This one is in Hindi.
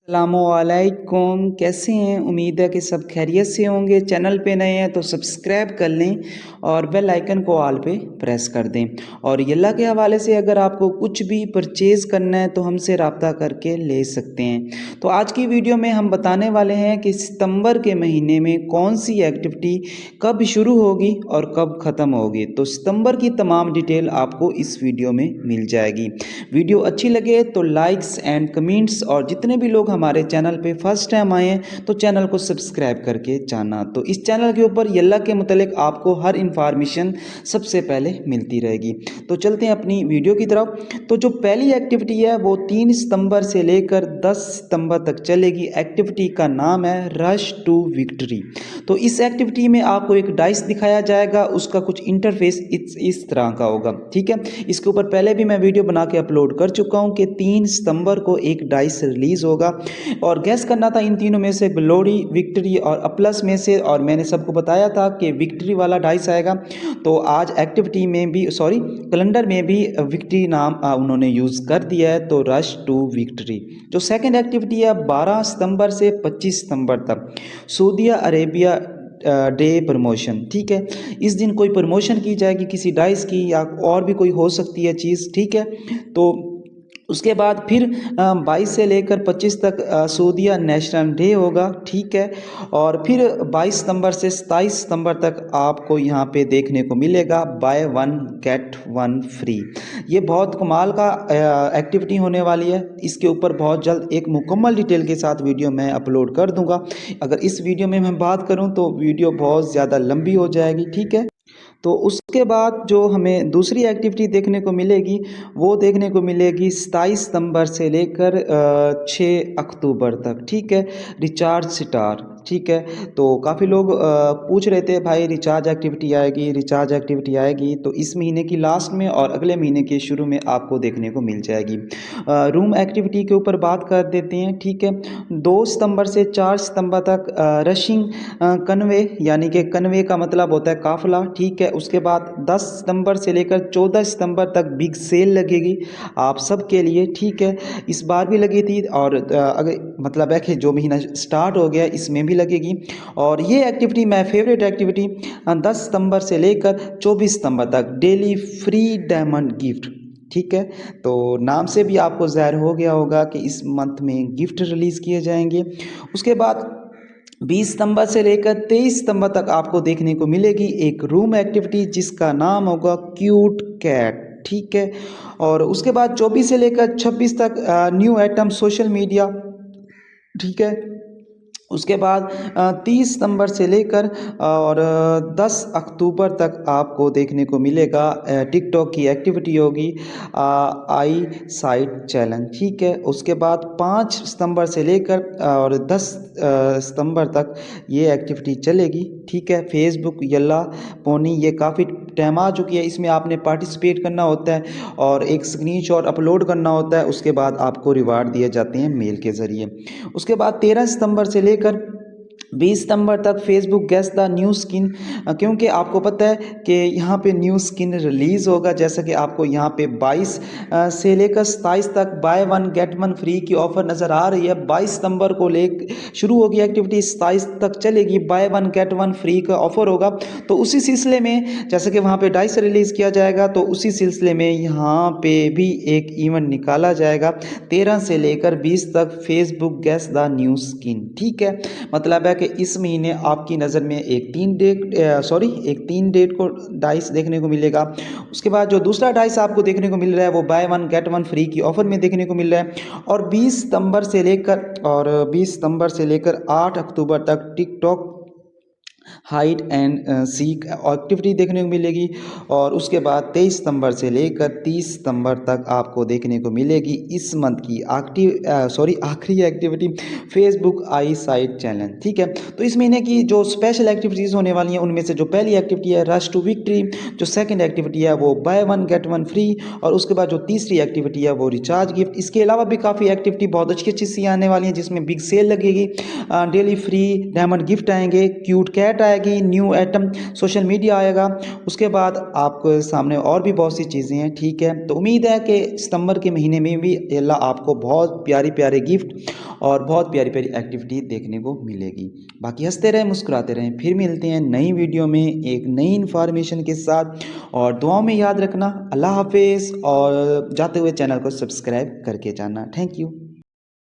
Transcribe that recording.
अस्सलामुअलैकुम। कैसे हैं? उम्मीद है कि सब खैरियत से होंगे। चैनल पे नए हैं तो सब्सक्राइब कर लें और बेल आइकन को ऑल पे प्रेस कर दें। और यल्ला के हवाले से अगर आपको कुछ भी परचेज़ करना है तो हमसे रब्ता करके ले सकते हैं। तो आज की वीडियो में हम बताने वाले हैं कि सितंबर के महीने में कौन सी एक्टिविटी कब शुरू होगी और कब ख़त्म होगी। तो सितंबर की तमाम डिटेल आपको इस वीडियो में मिल जाएगी। वीडियो अच्छी लगे तो लाइक्स एंड कमेंट्स, और जितने भी लोग हमारे चैनल पे फर्स्ट टाइम आए हैं तो चैनल को सब्सक्राइब करके जाना। तो इस चैनल के ऊपर यल्ला के मुतालिक आपको हर इंफॉर्मेशन सबसे पहले मिलती रहेगी। तो चलते हैं अपनी वीडियो की तरफ। तो जो पहली एक्टिविटी है वो 3 सितंबर से लेकर 10 सितंबर तक चलेगी। एक्टिविटी का नाम है रश टू विक्ट्री। तो इस एक्टिविटी में आपको एक डाइस दिखाया जाएगा, उसका कुछ इंटरफेस इस तरह का होगा। ठीक है, इसके ऊपर पहले भी मैं वीडियो बना के अपलोड कर चुका हूँ कि 3 सितंबर को एक डाइस रिलीज होगा और गैस करना था इन तीनों में से ग्लोरी, विक्ट्री और अप्लस में से। और मैंने सबको बताया था कि विक्ट्री वाला डाइस आएगा। तो आज एक्टिविटी में भी कैलेंडर में भी विक्ट्री नाम उन्होंने यूज़ कर दिया है, तो रश टू विक्ट्री। जो सेकेंड एक्टिविटी है 12 सितंबर से 25 सितंबर तक सऊदी अरेबिया डे प्रमोशन। ठीक है, इस दिन कोई प्रमोशन की जाएगी किसी डाइस की या और भी कोई हो सकती है चीज़। ठीक है, तो उसके बाद फिर 22 से लेकर 25 तक सऊदीया नेशनल डे होगा। ठीक है, और फिर 22 सितंबर से 27 सितंबर तक आपको यहाँ पे देखने को मिलेगा by one get one free. ये बहुत कमाल का एक्टिविटी होने वाली है। इसके ऊपर बहुत जल्द एक मुकम्मल डिटेल के साथ वीडियो मैं अपलोड कर दूंगा। अगर इस वीडियो में मैं बात करूँ तो वीडियो बहुत ज़्यादा लंबी हो जाएगी। ठीक है, तो उसके बाद जो हमें दूसरी एक्टिविटी देखने को मिलेगी वो देखने को मिलेगी 27 सितंबर से लेकर 6 अक्टूबर तक। ठीक है, रिचार्ज स्टार। ठीक है, तो काफ़ी लोग पूछ रहे थे भाई रिचार्ज एक्टिविटी आएगी, रिचार्ज एक्टिविटी आएगी। तो इस महीने की लास्ट में और अगले महीने के शुरू में आपको देखने को मिल जाएगी। रूम एक्टिविटी के ऊपर बात कर देते हैं। ठीक है, 2 सितंबर से 4 सितंबर तक रशिंग कन्वे, यानी कि कन्वे का मतलब होता है काफिला। ठीक है, उसके बाद 10 सितंबर से लेकर 14 सितंबर तक बिग सेल लगेगी आप सब के लिए। ठीक है, इस बार भी लगी थी और अगर मतलब है कि जो महीना स्टार्ट हो गया इसमें भी लगेगी। और ये एक्टिविटी मैं फेवरेट एक्टिविटी 10 सितंबर से लेकर 24 सितंबर तक डेली फ्री डायमंड गिफ्ट। ठीक है, तो नाम से भी आपको ज़ाहिर हो गया होगा कि इस मंथ में गिफ्ट रिलीज़ किए जाएंगे। उसके बाद 20 सितंबर से लेकर 23 सितंबर तक आपको देखने को मिलेगी एक रूम एक्टिविटी जिसका नाम होगा क्यूट कैट। ठीक है, और उसके बाद 24 से लेकर 26 तक न्यू आइटम सोशल मीडिया। ठीक है, उसके बाद 30 सितंबर से लेकर और 10 अक्टूबर तक आपको देखने को मिलेगा टिकटॉक की एक्टिविटी होगी आई साइट चैलेंज। ठीक है, उसके बाद 5 सितंबर से लेकर और 10 सितंबर तक ये एक्टिविटी चलेगी। ठीक है, फेसबुक यल्ला पोनी ये काफ़ी टाइम आ चुकी है, इसमें आपने पार्टिसिपेट करना होता है और एक स्क्रीनशॉट अपलोड करना होता है। उसके बाद आपको रिवार्ड दिए जाते हैं मेल के ज़रिए। उसके बाद 13 सितंबर से लेकर 20 सितंबर तक Facebook guess the new skin, क्योंकि आपको पता है कि यहाँ पे न्यू स्किन रिलीज़ होगा। जैसा कि आपको यहाँ पे 22 से लेकर 27 तक by one get one free की ऑफ़र नज़र आ रही है। 22 सितंबर को ले शुरू होगी एक्टिविटी, 27 तक चलेगी, by one get one free का ऑफ़र होगा। तो उसी सिलसिले में जैसे कि वहाँ पे डाइस रिलीज़ किया जाएगा, तो उसी सिलसिले में यहाँ पे भी एक इवेंट निकाला जाएगा 13 से लेकर 20 तक Facebook guess the new skin. ठीक है, मतलब है कि इस महीने आपकी नज़र में एक 3 डेट को डाइस देखने को मिलेगा। उसके बाद जो दूसरा डाइस आपको देखने को मिल रहा है वो by one get one free की ऑफ़र में देखने को मिल रहा है। और 20 सितंबर से लेकर 8 अक्टूबर तक TikTok hide and seek activity देखने को मिलेगी। और उसके बाद 23 सितंबर से लेकर 30 सितंबर तक आपको देखने को मिलेगी इस मंथ की आखिरी activity Facebook I site challenge. ठीक है, तो इस महीने की जो स्पेशल एक्टिविटीज़ होने वाली हैं उनमें से जो पहली एक्टिविटी है रश टू विक्ट्री, जो सेकंड एक्टिविटी है वो by one get one free, और उसके बाद जो तीसरी एक्टिविटी है वो रिचार्ज गिफ्ट। इसके अलावा भी काफ़ी एक्टिविटी बहुत अच्छी अच्छी सी आने वाली हैं जिसमें बिग सेल लगेगी, डेली फ्री डायमंड गिफ्ट आएंगे, क्यूट कैट ऐड आएगी, न्यू आइटम सोशल मीडिया आएगा, उसके बाद आपके सामने और भी बहुत सी चीज़ें हैं। ठीक है, तो उम्मीद है कि सितंबर के महीने में भी अल्लाह आपको बहुत प्यारी प्यारे गिफ्ट और बहुत प्यारी प्यारी एक्टिविटी देखने को मिलेगी। बाकी हंसते रहें, मुस्कुराते रहें, फिर मिलते हैं नई वीडियो में एक नई इन्फॉर्मेशन के साथ। और दुआओं में याद रखना। अल्लाह हाफिज़। और जाते हुए चैनल को सब्सक्राइब करके जाना। Thank you.